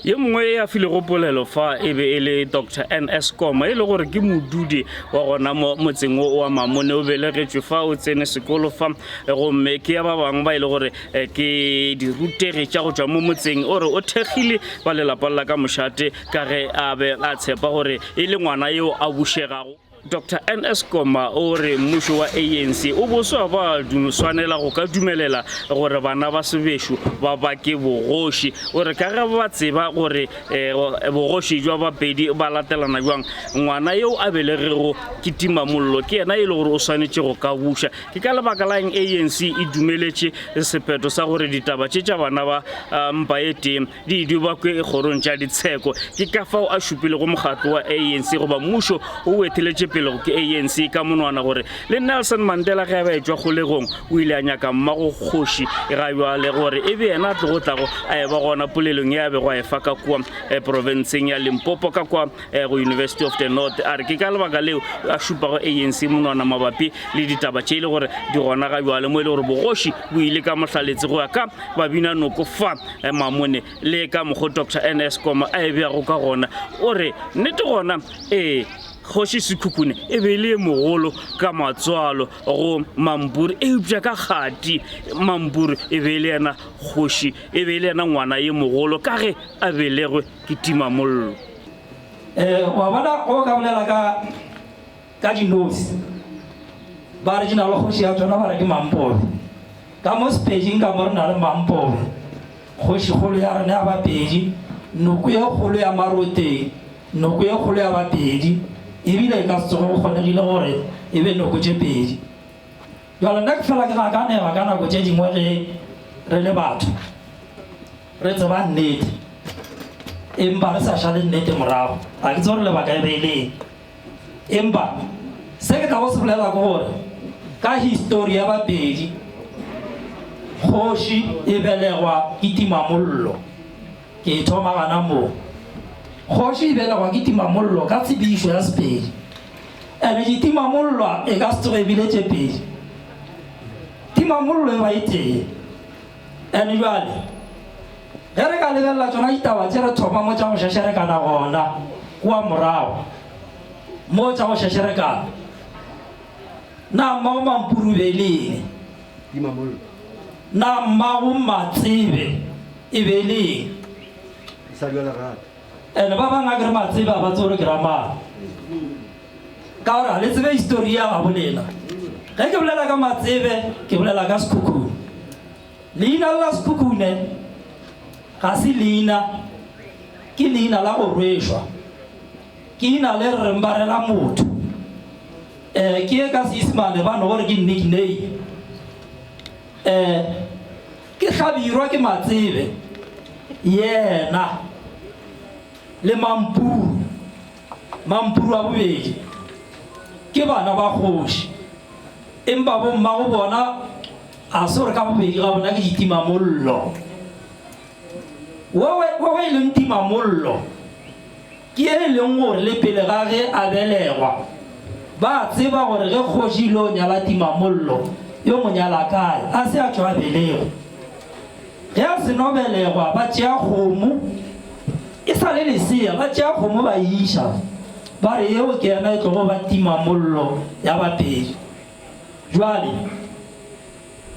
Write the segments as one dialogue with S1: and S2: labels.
S1: ye mongwe ya file go polelo fa e be e le Dr. NS Koma e le gore ke modudi wa gona motseng o wa Mamone o belegetšwe fa o tsene sekolo fa gomme ke ya ba bangwe ba e le gore ke dirutegi tša go tšwa mo motseng ore o thekgile ba lelapa la ka mošate ka ge a be a tshepa gore e le ngwana yeo a bušegago. Dr. NS Koma o re mmušo wa ANC o boswa ba swanela go ka dumelela gore bana ba sebešo ba ke bogoši o re ka ge ba tseba gore bogoši jwa bapedi ba latelana jwang ngwana yeo a belegego ke timamollo ke yena e le gore o swanetše go ka buša ke ka lebaka la eng ANC e dumeletše sephetho sa gore ditaba tše tša bana ba mpa e teng di ba kwe kgorong tša ditsheko ke ka fao a šupile go mokgatlo wa ANC goba mmušo o etheletše pele ke ANC ka monwana gore le Nelson Mandela ge ba etšwa kgolegong o ile a nyaka mmago kgoši ga jwale gore e be yena tlo go tlago a eba gona polelong ya be go a efa ka kwa provinceng ya Limpopo ka kwa go University of the North a re ke ka lebaka leo a šupago ANC monwana mabapi le ditaba tše ile gore di gona ga jwale mo ile gore bogoši bo ile ka mohlaletsi go ya ka babina noko fa Mamone le ka mokgo Dr. NS Koma a ebeago ka gona o re nnete gona Kgoši Sekhukhune e be le mogolo ka matswalo go Mamburi e upša ka kgati Mamburi e be le yena kgoši e be le yena ngwana ye mogolo ka ge a belegwe ke timamollo
S2: wa bona o ka bolela ka dinosi ba re dina le kgoši ya tsona ba re ke Mampobe ka mo sepeding ka mo re na le Mampobe kgoši kgolo ya rena ya bapedi noko ye kgolo ya Maroteng noko ye kgolo ya bapedi ebile ka se go kgonegile gore e be noko tše pedi jalo nna ke fela ke ga ka neba ka nako tše dingwe ge re le batho re tseba nnete empa re sa šale nnete morago ga ke tse gore lebaka e beileng empa se ke tla go se bolela ke gore ka histori ya bapedi kgoši e belegwa ke timamollo ke thoma gana moo kgoši e belegwa ke timamollo ka tsebišo ya Sepedi ene ditimamollo e ka se tsoge ebile tše pedi timamollo e ba e tee ene jwale ge re ka lebelela tsona ditaba tše re thoma mo tša go šešerekana gona kua morago mo tša go šešerekana na mmago Mampuru beleng na mmago Matsebe e beleng ene ba bangwe a kere Matsebe a ba tsore ke ramang ka gore le tsebe histori ya ga bolela ge ke bolela ka Matsebe ke bolela ka Sekhukhune leina la Sekhukhune ga se leina ke leina la go rwešwa ke ina le re rembarela motho ke ye ka Seesimane ba no gore ke nickname ke hlabirwa ke Matsebe yena le Mampuru a bobedi ke bana ba kgoši empa bo mma go bona a se gore ka bobedi ga bona ke ditimamollo wa e leng timamollo ke e leng gore le pele ga ge a belegwa ba tseba gore ge kgoši ile o nyala timamollo yo mo nyala kae a se a tšwa belego ge a se no belegwa ba tšea kgomo e sa le lesea ba tšea kgomo ba iša ba re eo ke yena e tlogo ba timamollo ya bapedi jwale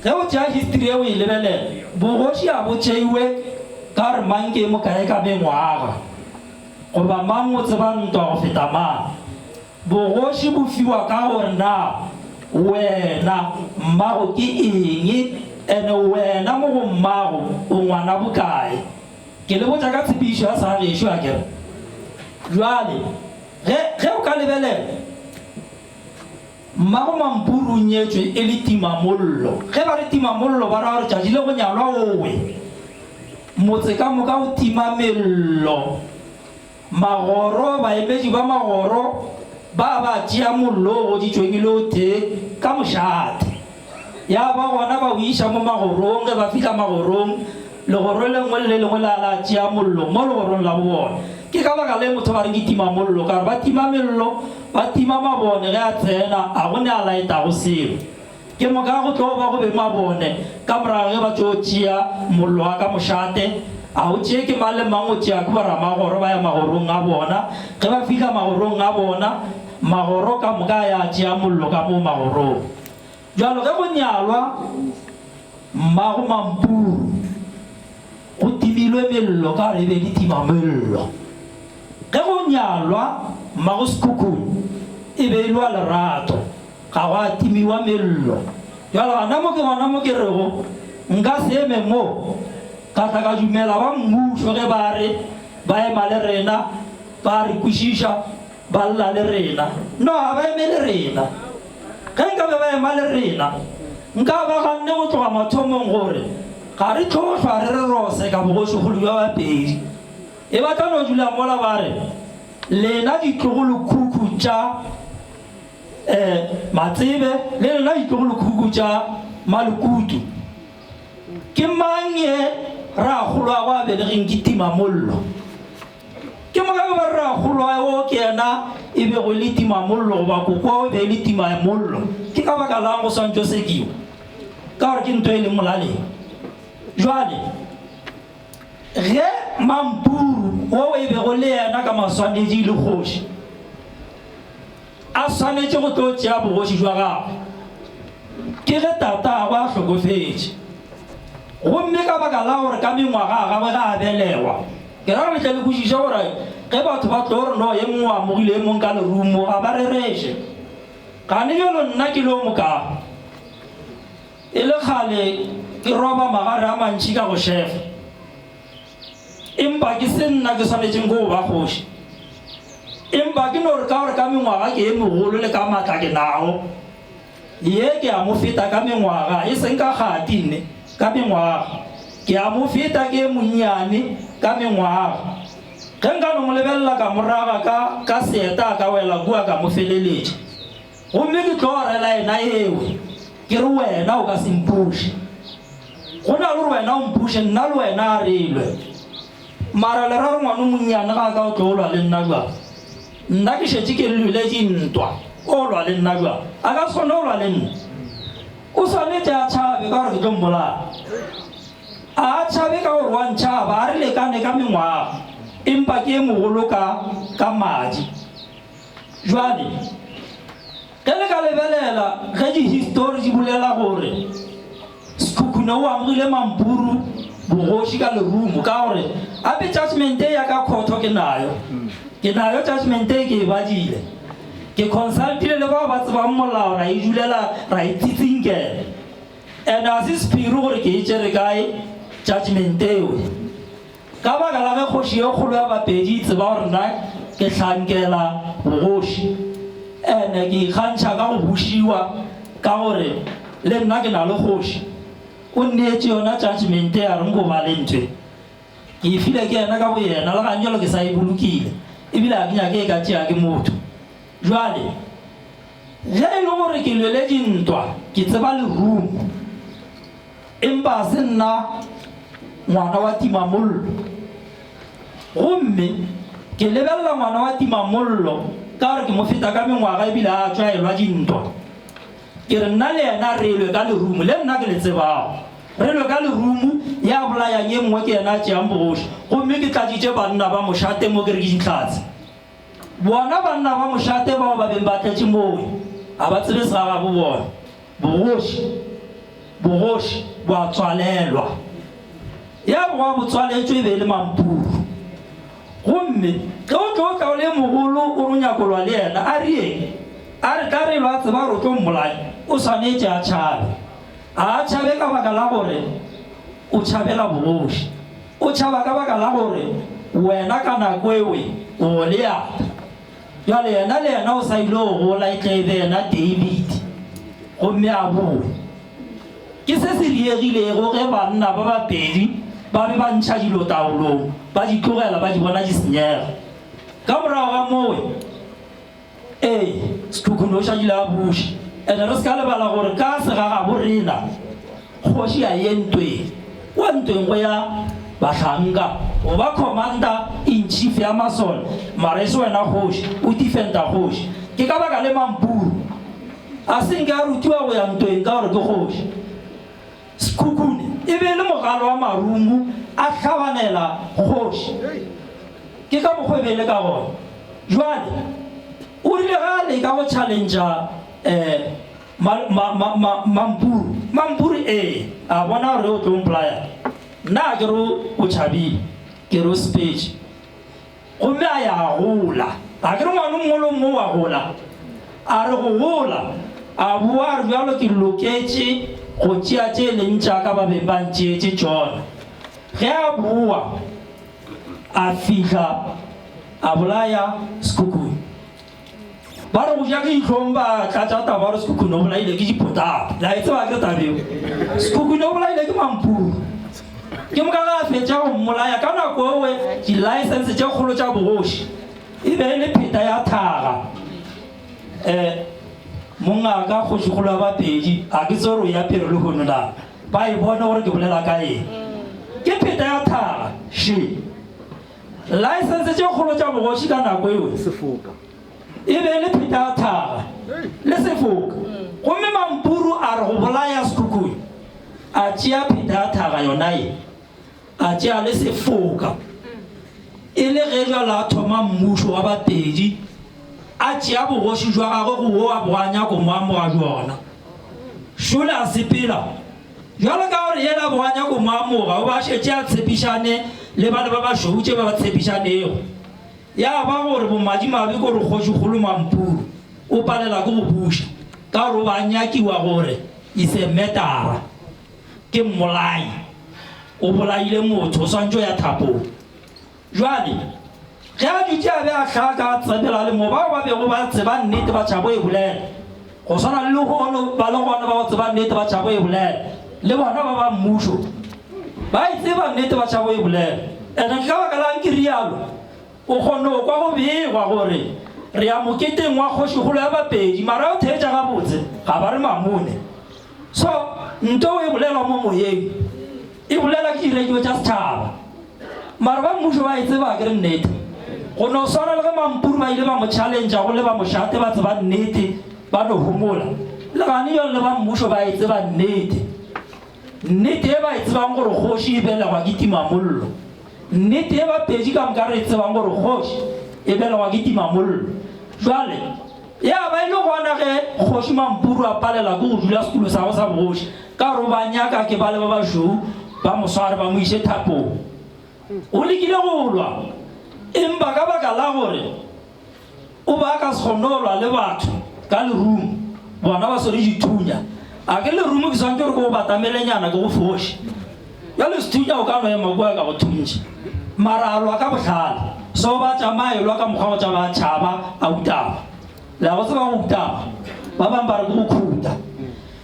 S2: ge o tšea history eo e lebelela bogoši a bo tšeiwe ka re mang ke mo kae ka mengwaga goba mang o tseba ntwa go feta mang bogoši bo fiwa ka gore na wena mmago ke eng ene wena mo go mmago o ngwana bokae ke le botša ka tsebišo ya sa gešo a kere jwale ge o ka lebelela mmago Mampuru o nyetšwe e le timamollo ge ba re timamollo ba ra gore tšatši le go nyalwa owe motse ka moka o timamello magoro baemedi ba magoro ba tšea mollo go ditšweng le o tee ka mošate ya ba gona ba o iša mo magorong ge ba fihla magorong legoro lengwe le lengwe la tšea mollo mo legorong la bona ke ka baka le motho ba re ke timamollo ka gore ba tima mello ba tima mabone ge a tsena a go ne a laetago seo ke moka go tlo ba go be mabone ka morago ge ba tšo tšea mollo wa ka mošate a o tšee ke mang le mang o tšea ke boramagoro ba ya magorong a bona ge ba fitlha magorong a bona magoro ka moka ya tšea mollo ka mo magorong jalo ge go nyalwa mmago mampuru go timilwe mello ka re be di tima mello ge go nyalwa mmago sekhukhune e be e lwa lerato ga go a timiwa mello jalo gona mo ke rego nka se eme mo ka tla ka dumela ba mmušo ge ba re ba ema le rena ba re kwešiša ba lla le rena no ga ba eme le rena ge nka be ba ema le rena nka ba ganne go tloga mathomong gore ga re tlhotlhwa re rose ka bogošigolo bja bapedi e ba tla no dula mola ba re lena ditlogolokhukhu tša matsebe le lena ditlogolokhukhu tša malukutu ke mang ye ra golwago a belegeng ke timamollo ke moka ba ra golwago ke yena e be go le timamollo goba kokoa o be le timamollo ke ka baka lang go swantšo sekiwa ka gore ke ntho e leng molaleng jwale ge mampuru o e be go le yena ka maswanetše le kgoši a swanetše go tlo tšea bogoši jwa gagwe ke ge tatago a hlokofetše gomme ka baka la gore ka mengwaga gagwe ga a belegwa ke ra re tle le kwešiša gore ge batho ba tlo gore no ye mongwe amogile e mong ka lerumo ga ba rereše gane bjalo nna ke lo moka e le kgale ke roba magare a mantši ka go shefa empa ke se nna ke swanetšeng go ba kgoši empa ke no re ka gore ka mengwaga ke e megolo le ka maatla ke nago ye ke a mo feta ka mengwaga e seng ka kgati nne ka mengwaga ke a mo feta ke e monnyane ka mengwaga ge nka no mo lebelela ka moraga ka seeta ka wela kua ka mo feleletša gomme ke tlo rela ena ewe ke re wena o ka se mpuše go na le gore wena o mpuše nna le wena a relwe mara le ra re ngwane monnyane ga ka o tlo o lwa le nna jwa nna ke šetse ke lweletse ntwa o lwa le nna jwa a ka se kgone o lwa le nna o swanetse a tšhabe ka gore ke tlo mmolaya a tšhabe ka gore wa ntšhaba a re lekane ka mengwaga empa ke e mogolo ka madi jwale ge le ka lebelela ge dihistori di bolela gore sekhukhune o amogile mampuru bogoši ka lerumo ka gore ape judgmente ya ka khotho ke nayo judgmente ke e badile ke consultile le bao ba tsebang molao ra e dulela ra e tsitsinkela and a se sephiri gore ke e tšere kae judgmente eo ka baka la ge kgoši ye kgolo ya bapedi e tseba gore nna ke hlankela bogoši ene ke ikgantšha ka go bušiwa ka gore le nna ke na le kgoši o nneetše yona judgmente ya reng go ba le ntwe ke e file ke yena ka bo yena le ganyelo ke sa e bolokile ebile a ke nyake e ka tšea ke motho jwale ge e le gore ke lweletše ntwa ke tseba lerumo empa se nna ngwana wa timamollo gomme ke lebelela ngwana wa timamollo ka gore ke mo feta ka mengwaga ebile a tšwaelwa dintwa ke re nna le yena relwe ka lerumo le nna ke le tsebago relwe ka lerumo ya bolayang e mngwe ke yena a tšeang bogoši gomme ke tladitše banna ba mošate mo ke re ke ditlhatse bona banna ba mošate bao ba beng ba tletše mowe a ba tsebe segagabo bona bogoši bo a tswalelwa ya boa bo tswaletšwe e be le mampuru gomme ge o tlo o tla o le mogolo o re nyakolwa le yena a rieng a re ka relwa a tseba gore o tlo mmolaya o swanetše a tšhabe a tšhabe ka baka la gore o tšhabela bogoši o tšhaba ka baka la gore wena ka nako ewe o le yata jale yena le yena o sa ile o gola e tle e be yena David gomme a boe ke se se diegilego ge banna ba bapedi ba be ba ntšha dilo taolong ba di tlogela ba di bona di senyega ka morago ga mowe sekhukhune o šadile a buši ande re se ka lebala gore ka segagabo rena kgoši a ye ntweng wa ntweng go ya bahlanka o ba commander in chief ya masole mara e se wena kgoši o defenda kgoši ke ka baka le mampuru a senke a rutiwa go ya ntweng ka gore ke kgoši sekhukhune e be le mogalo wa marumu a hlabanela kgoši ke ka mokgwebele ka gona jwale o rile ga le ka go challengea mampuru a bona gore o tlo mplaya nna ke re o tšhabile ke re o speech gomme a ya gola a ke re ngwane mngolo mmo wa gola a re go gola a boa re bjalo ke loketse go tšea tše leng tšaka ba beng ba ntšeetse tsona ge a boa a fihla a bolaya Sekhukhune ba re go ja ke itlhong ba tlatša taba gore Sekhukhune o bolaile ke dipotata la e tseba ke tabeo Sekhukhune o bolaile ke mampuru ke moka ga a fetša go mmolaya ka nako owe di-license tše kgolo tša bogoši e be le pheta ya thaga mongaka kgošikgolo ya bapedi a ke tse gore o ya pere le gono na ba e bone gore ke bolela ka eng ke pheta ya thaga she license tše kgolo tša bogoši ka nako ewe e be le pheta ya thaga le sefoka gomme mampuru a re go bolaya Sekhukhune a tšea pheta ya thaga yona e a tšea le sefoka e le ge jwala a thoma mmušo wa bapedi a tšea bogoši jwa gagwe go wo a boganyako mo amoga jona šole a sepela jwalo ka gore yena a boganyako mo amoga o ba šetše a tshepišane le bana ba bašweu tše ba ba tshepišanego ya ba gore bomadimabe kore kgošikgolo mampuru o palela ke go buša ka gore o ba nyakiwa gore isemetara ke mmolai o bolaile motho o swantšo ya thapong jwale ge a dutse a be a tlhaka a tsebela le mo bao ba bego ba tseba nnete ba tšhabo e bolela go swana le legono ba le gona ba go tseba nnete ba tšhabo e bolela le bona ba ba mmušo ba e tseba nnete ba tšhabo e bolela ene ke ka baka lang ke rialo o kgone go kwa go begwa gore re ya moketeng wa kgošikgolo ya bapedi mara o theetša gabotse ga ba re mamone so nto e bolela mo moyeng e bolela ke diredio tša setšhaba mara ba mmušo ba e tseba ke re nnete go no swana le ge mampuru ba ile ba mo challengea go le ba mošate ba tseba nnete ba no homola le gane jalo le ba mmušo ba e tseba nnete nnete e ba e tsebang gore kgoši e belegwa ke timamollo nnete e bapedi ka moka re e tsebang gore kgoši e belegwa ke timamollo jwale ya ba ile gona ge kgoši mampuru a palela ke go dula sekolo sa go sa bogoši ka gore ba nyaka ke ba le ba bašweu ba mosware ba mo iše thapong o lekile go lwa empa ka baka la gore o ba ka se kgone go lwa le batho ka lerumo bona ba swere dithunya a ke lerumo ke swantse gore ke go batamelenyana ke go foši bjale sethunya o ka no ema kua ka go thuntšhe mara a lwa ka botlhale so ba tšamae lwa ka mokgwa go tša ba tšhaba a utama le go tseba go utama ba bangwe ba re ke go khuta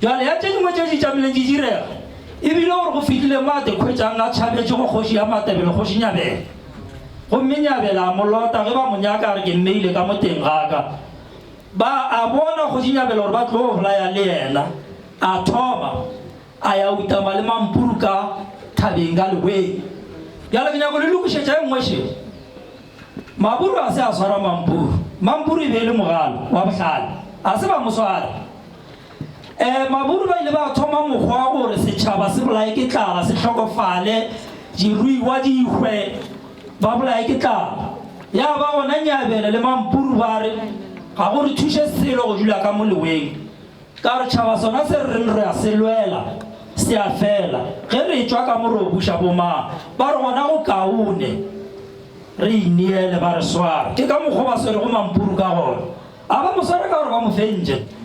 S2: jale ya tše dingwe tše di tšamileng di direga ebile gore go fitlhile mo a tekgwetšang a tšhabetše go kgoši ya matebele kgoši nyabele gomme nyabele a molota ge ba mo nyaka re ke mmeile ka mo teng gaka ba a bona kgoši nyabele gore ba tlo go bolaya le yena a thoma a ya utama le mampuru ka thabeng ka leweng bjale ke nyako le lokišetša e nngwe šeo maburu a se a swara mampuru e be le mogalo wa bohlale a se ba mo sware maburu ba ile ba thoma mokgwa gore setšhaba se bolae ke tlala se hlokofale diruiwa di hwe ba bolae ke tlala ya ba gona nyabele le mampuru ba re ga gore thuše selo go dula ka mo leweng ka re tšhaba sona se re reng re a se lwela se a fela ge re tšwa ka mo re o buša bomang ba re gona go kaone re ineele ba re sware ke ka mokgwa ba swere go mampuru ka gona a ba mo sware ka gore ba mo fentše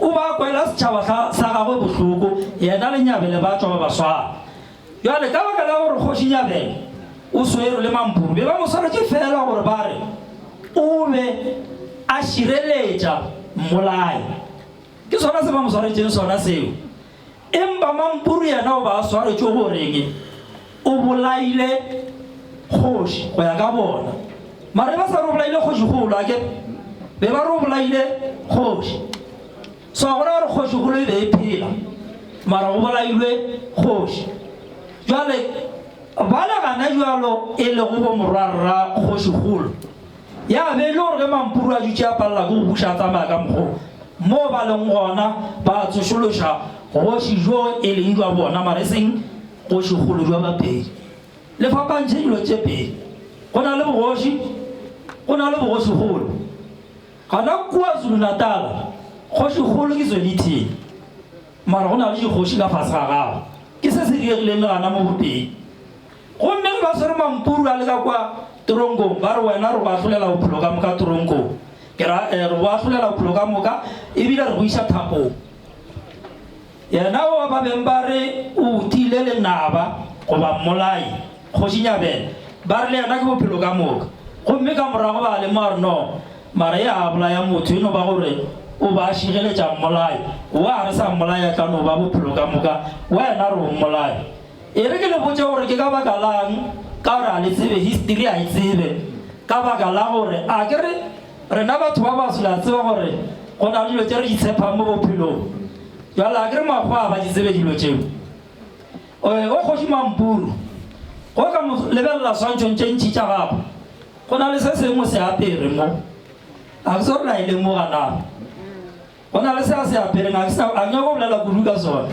S2: o ba kwela setšhaba sa gagwe bohloko yena le nyabele ba tšwa ba ba sware jale ka baka la gore kgoši nyabele o swere le mampuru be ba mo swaretše fela gore ba re o be a šireletša mmolai ke sona se ba mo swaretšeng sona seo empa mampuru yena o ba a swaretše goreng o bolaile kgoši go ya ka bona mare ba sa re o bolaile kgoši golo ake be ba re o bolaile kgoši so gona gore kgoši golo e be e phela mara go bolailwe kgoši jale ba le gana jalo e le go bo morwarra kgoši golo ya be le gore ge mampuru a dutše a palela ke go buša tsamaya ka mokgwa mo ba leng gona ba tsošološa kgoši jo e leng jwa bona mare seng kgošikgolo jwa bapedi le fapantšhe dilo tše pedi go na le bogoši go na le bogošikgolo gana KwaZulu-Natal kgošikgolo ke Zwelithini mara go na le dikgoši ka fase ga gago ke se se diregileng le gana mo bopedi gomme ge ba swere mampuru a le ka kwa toronkong ba re wena re go ahlolela bophelo ka moka toronkong re go ahlolela bophelo ka moka ebile re go iša thapong yena o ba beng ba re o tile lenaba goba mmolai kgošinyabele ba re le yena ke bophelo ka moka gomme ka morago ba le mare no mara e a bolaya motho eno ba gore o ba a šigeletša mmolai wa re sa mmolaya ka no ba bophelo ka moka wena re o mmolaya e re ke le botse gore ke ka baka lang ka gore a le tsebe history a e tsebe ka baka la gore a ke rena batho ba baso la tseba gore go na le dilo tse re di tshepang mo bophelong jale a ke re makgwa ba di tsebe dilo tseo o kgoši mampuru go ka mo lebelela swantšhong tše ntšhi tša gago go na le se sengwe se apere mo a ke se gore la e lemoga nana go na le se a se apereng a nyako bolela kudu ka sone